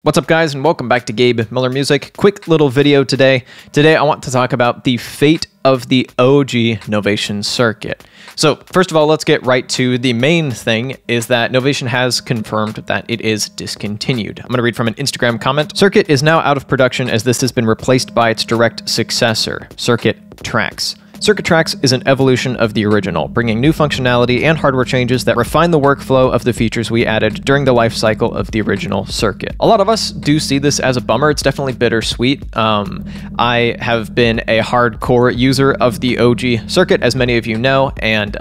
What's up, guys, and welcome back to Gabe Miller Music. Quick little video today. Today I want to talk about the fate of the OG Novation Circuit. So first of all, let's get right to the main thing, is that Novation has confirmed that it is discontinued. I'm going to read from an Instagram comment. Circuit is now out of production as this has been replaced by its direct successor, Circuit Tracks. Circuit Tracks is an evolution of the original, bringing new functionality and hardware changes that refine the workflow of the features we added during the life cycle of the original Circuit. A lot of us do see this as a bummer. It's definitely bittersweet. I have been a hardcore user of the OG Circuit, as many of you know, and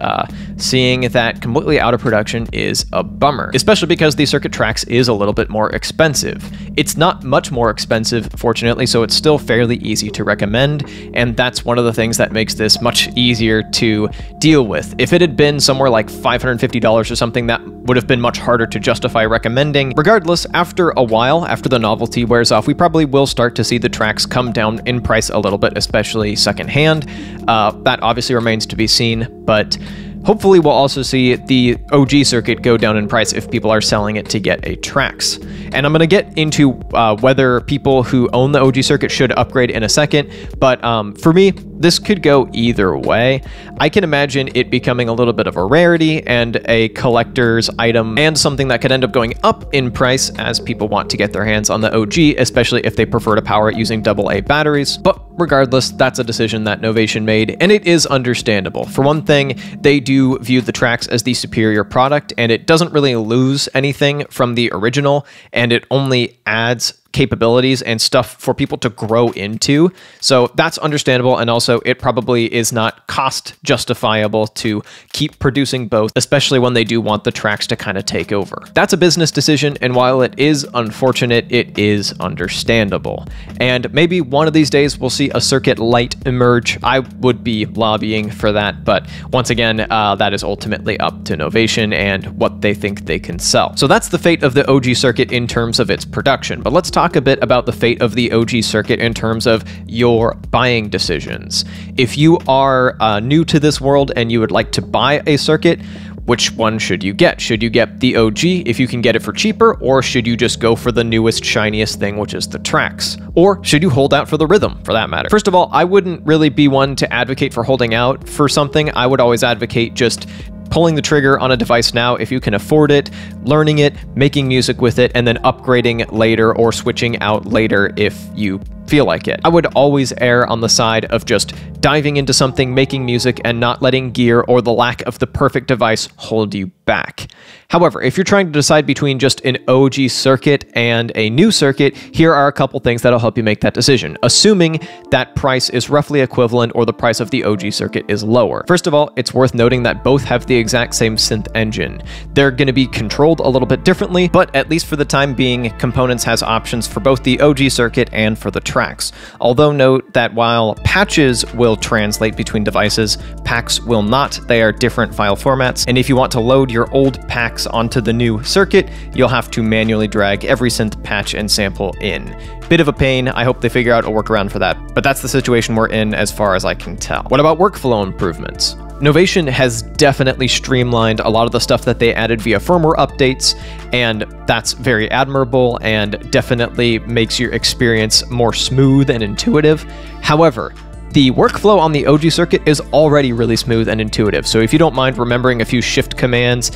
seeing that completely out of production is a bummer, especially because the Circuit Tracks is a little bit more expensive. It's not much more expensive, fortunately, so it's still fairly easy to recommend, and that's one of the things that makes this much easier to deal with. If it had been somewhere like $550 or something, that would have been much harder to justify recommending. Regardless, after a while, after the novelty wears off, we probably will start to see the tracks come down in price a little bit, especially secondhand. That obviously remains to be seen, but hopefully we'll also see the OG Circuit go down in price if people are selling it to get a Tracks. And I'm going to get into whether people who own the OG Circuit should upgrade in a second, but for me, this could go either way. I can imagine it becoming a little bit of a rarity and a collector's item, and something that could end up going up in price as people want to get their hands on the OG, especially if they prefer to power it using AA batteries. But regardless, that's a decision that Novation made, and it is understandable. For one thing, they do view the Tracks as the superior product, and it doesn't really lose anything from the original, and it only adds capabilities and stuff for people to grow into. So that's understandable, and also it probably is not cost justifiable to keep producing both, especially when they do want the Tracks to kind of take over. That's a business decision, and while it is unfortunate, it is understandable. And maybe one of these days we'll see a Circuit Lite emerge. I would be lobbying for that, but once again, that is ultimately up to Novation and what they think they can sell. So that's the fate of the OG Circuit in terms of its production, but let's talk a bit about the fate of the OG Circuit in terms of your buying decisions. If you are new to this world and you would like to buy a Circuit, which one should you get? Should you get the OG if you can get it for cheaper, or should you just go for the newest, shiniest thing, which is the Tracks? Or should you hold out for the Rhythm, for that matter? First of all, I wouldn't really be one to advocate for holding out for something. I would always advocate just pulling the trigger on a device now if you can afford it, learning it, making music with it, and then upgrading later or switching out later if you feel like it. I would always err on the side of just diving into something, making music, and not letting gear or the lack of the perfect device hold you back. However, if you're trying to decide between just an OG Circuit and a new Circuit, here are a couple things that'll help you make that decision, assuming that price is roughly equivalent or the price of the OG Circuit is lower. First of all, it's worth noting that both have the exact same synth engine. They're going to be controlled a little bit differently, but at least for the time being, Components has options for both the OG Circuit and for the Tracks. Although note that while patches will translate between devices, packs will not. They are different file formats, and if you want to load your old packs onto the new Circuit, you'll have to manually drag every synth patch and sample in. Bit of a pain. I hope they figure out a workaround for that, but that's the situation we're in as far as I can tell. What about workflow improvements? Novation has definitely streamlined a lot of the stuff that they added via firmware updates, and that's very admirable and definitely makes your experience more smooth and intuitive. However, the workflow on the OG Circuit is already really smooth and intuitive, so if you don't mind remembering a few shift commands,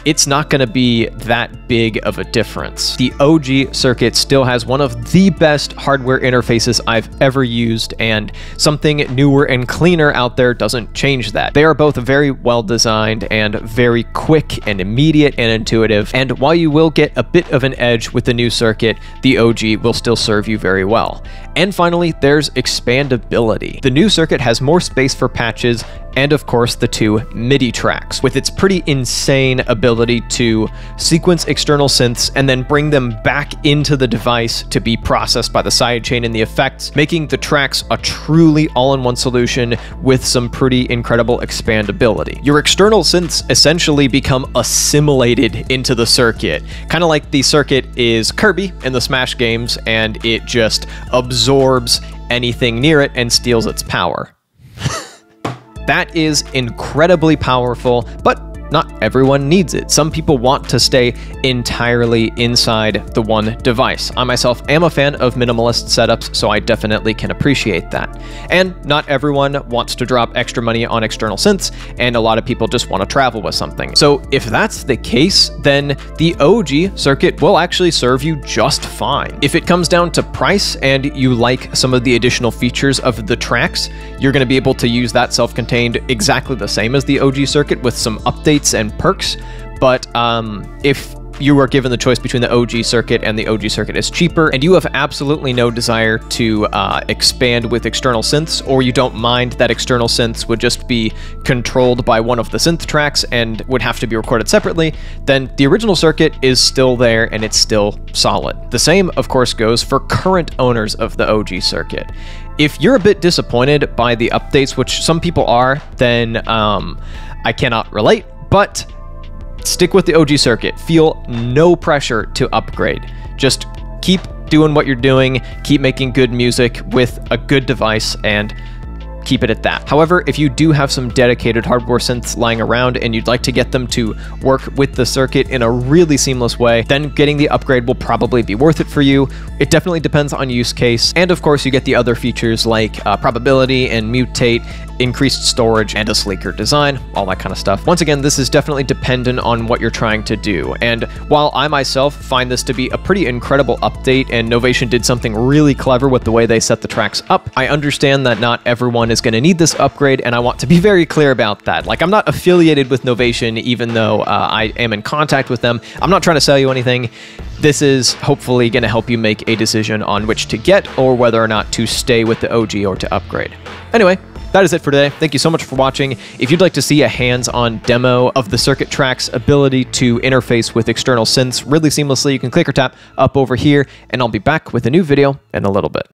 it's not going to be that big of a difference. The OG Circuit still has one of the best hardware interfaces I've ever used, and something newer and cleaner out there doesn't change that. They are both very well designed and very quick and immediate and intuitive, and while you will get a bit of an edge with the new Circuit, the OG will still serve you very well. And finally, there's expandability. The new Circuit has more space for patches, and of course the two MIDI tracks, with its pretty insane ability to sequence external synths and then bring them back into the device to be processed by the sidechain and the effects, making the Tracks a truly all-in-one solution with some pretty incredible expandability. Your external synths essentially become assimilated into the Circuit, kind of like the Circuit is Kirby in the Smash games, and it just absorbs anything near it and steals its power. That is incredibly powerful, but not everyone needs it. Some people want to stay entirely inside the one device. I myself am a fan of minimalist setups, so I definitely can appreciate that. And not everyone wants to drop extra money on external synths, and a lot of people just want to travel with something. So if that's the case, then the OG circuit will actually serve you just fine. If it comes down to price and you like some of the additional features of the tracks, you're going to be able to use that self-contained exactly the same as the OG circuit with some updates and perks. But if you are given the choice between the OG circuit and the OG circuit is cheaper, and you have absolutely no desire to expand with external synths, or you don't mind that external synths would just be controlled by one of the synth tracks and would have to be recorded separately, then the original circuit is still there and it's still solid. The same, of course, goes for current owners of the OG circuit. If you're a bit disappointed by the updates, which some people are, then I cannot relate, but stick with the OG circuit. Feel no pressure to upgrade. Just keep doing what you're doing, keep making good music with a good device, and keep it at that. However, if you do have some dedicated hardware synths lying around and you'd like to get them to work with the circuit in a really seamless way, then getting the upgrade will probably be worth it for you. It definitely depends on use case. And of course, you get the other features like probability and mutate, increased storage, and a sleeker design, all that kind of stuff. Once again, this is definitely dependent on what you're trying to do. And while I myself find this to be a pretty incredible update and Novation did something really clever with the way they set the tracks up, I understand that not everyone is going to need this upgrade, and I want to be very clear about that. Like, I'm not affiliated with Novation, even though I am in contact with them. I'm not trying to sell you anything. This is hopefully going to help you make a decision on which to get or whether or not to stay with the OG or to upgrade. Anyway, that is it for today. Thank you so much for watching. If you'd like to see a hands-on demo of the circuit track's ability to interface with external synths really seamlessly, you can click or tap up over here, and I'll be back with a new video in a little bit.